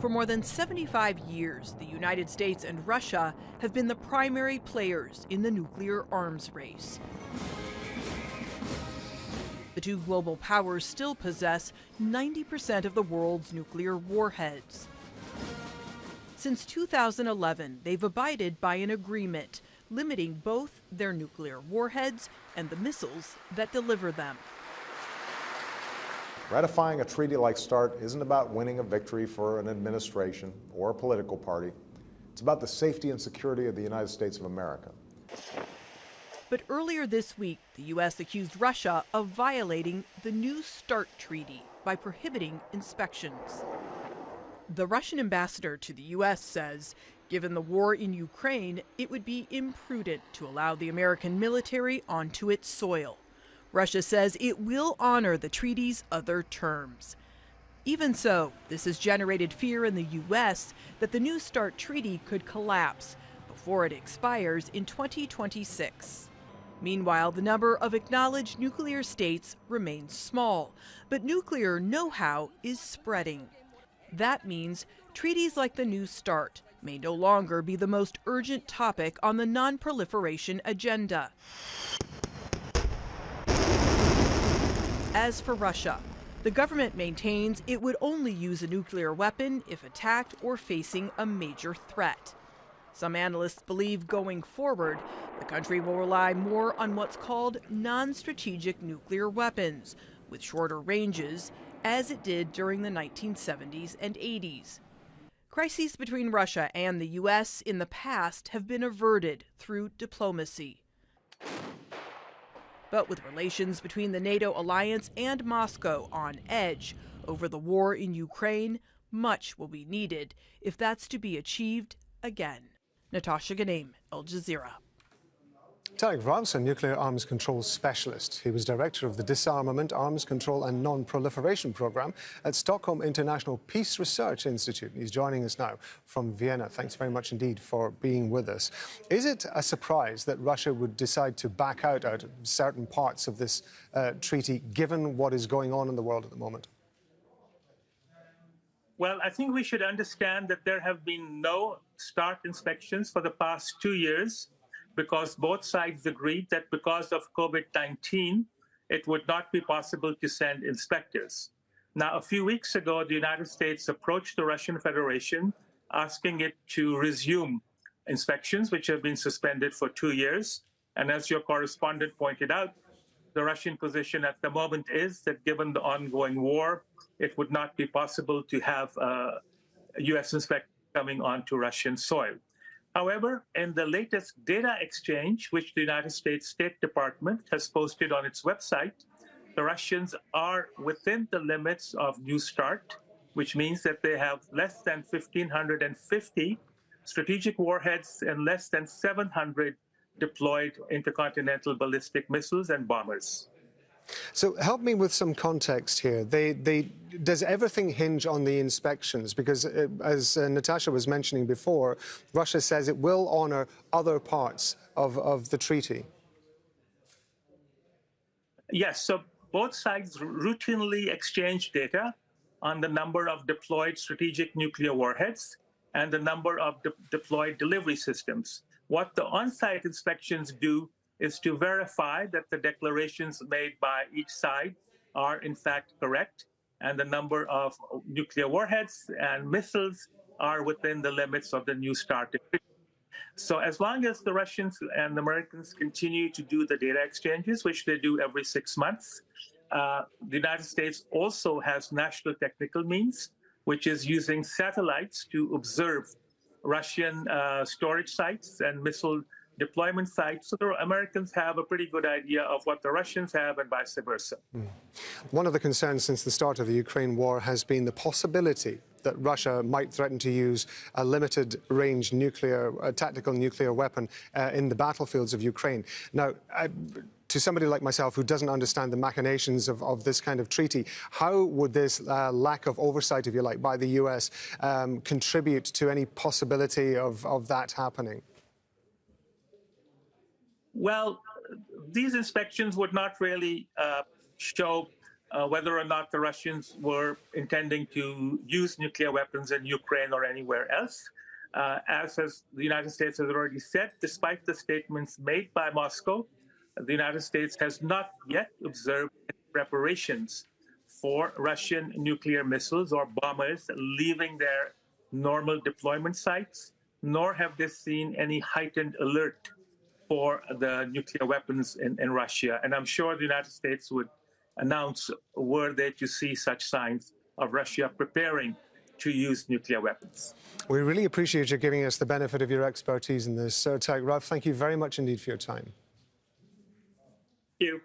For more than 75 years, the United States and Russia have been the primary players in the nuclear arms race. The two global powers still possess 90% of the world's nuclear warheads. Since 2011, they've abided by an agreement limiting both their nuclear warheads and the missiles that deliver them. Ratifying a treaty like START isn't about winning a victory for an administration or a political party. It's about the safety and security of the United States of America. But earlier this week, the U.S. accused Russia of violating the new START treaty by prohibiting inspections. The Russian ambassador to the U.S. says, given the war in Ukraine, it would be imprudent to allow the American military onto its soil. Russia says it will honor the treaty's other terms. Even so, this has generated fear in the U.S. that the new START treaty could collapse before it expires in 2026. Meanwhile, the number of acknowledged nuclear states remains small, but nuclear know-how is spreading. That means treaties like the new START may no longer be the most urgent topic on the non-proliferation agenda. As for Russia, the government maintains it would only use a nuclear weapon if attacked or facing a major threat. Some analysts believe going forward, the country will rely more on what's called non-strategic nuclear weapons, with shorter ranges, as it did during the 1970s and 80s. Crises between Russia and the U.S. in the past have been averted through diplomacy. But with relations between the NATO alliance and Moscow on edge over the war in Ukraine, much will be needed if that's to be achieved again. Natasha, Ghoneim, Al Jazeera. Tarek Vrav's a nuclear arms control specialist. He was director of the Disarmament, Arms Control and Non-Proliferation Program at Stockholm International Peace Research Institute. He's joining us now from Vienna. Thanks very much indeed for being with us. Is it a surprise that Russia would decide to back out of certain parts of this treaty, given what is going on in the world at the moment? Well, I think we should understand that there have been no START inspections for the past 2 years, because both sides agreed that because of COVID-19, it would not be possible to send inspectors. Now, a few weeks ago, the United States approached the Russian Federation asking it to resume inspections, which have been suspended for 2 years. And as your correspondent pointed out, the Russian position at the moment is that given the ongoing war, it would not be possible to have a U.S. inspector coming onto Russian soil. However, in the latest data exchange, which the United States State Department has posted on its website, the Russians are within the limits of New START, which means that they have less than 1,550 strategic warheads and less than 700 deployed intercontinental ballistic missiles and bombers. So help me with some context here. Does everything hinge on the inspections? Because as Natasha was mentioning before, Russia says it will honor other parts of the treaty. Yes, so both sides routinely exchange data on the number of deployed strategic nuclear warheads and the number of deployed delivery systems. What the on-site inspections do is to verify that the declarations made by each side are in fact correct, and the number of nuclear warheads and missiles are within the limits of the New START. So as long as the Russians and the Americans continue to do the data exchanges, which they do every 6 months, the United States also has national technical means, which is using satellites to observe Russian storage sites and missile deployment sites, so the Americans have a pretty good idea of what the Russians have and vice versa. One of the concerns since the start of the Ukraine war has been the possibility that Russia might threaten to use a limited-range tactical nuclear weapon in the battlefields of Ukraine. Now, to somebody like myself who doesn't understand the machinations of this kind of treaty, how would this lack of oversight, if you like, by the U.S. Contribute to any possibility of that happening? Well, these inspections would not really show whether or not the Russians were intending to use nuclear weapons in Ukraine or anywhere else. The United States has already said, despite the statements made by Moscow, the United States has not yet observed preparations for Russian nuclear missiles or bombers leaving their normal deployment sites, nor have they seen any heightened alert for the nuclear weapons in Russia. And I'm sure the United States would announce were they to see such signs of Russia preparing to use nuclear weapons. We really appreciate you giving us the benefit of your expertise in this. Rav, thank you very much indeed for your time. Thank you.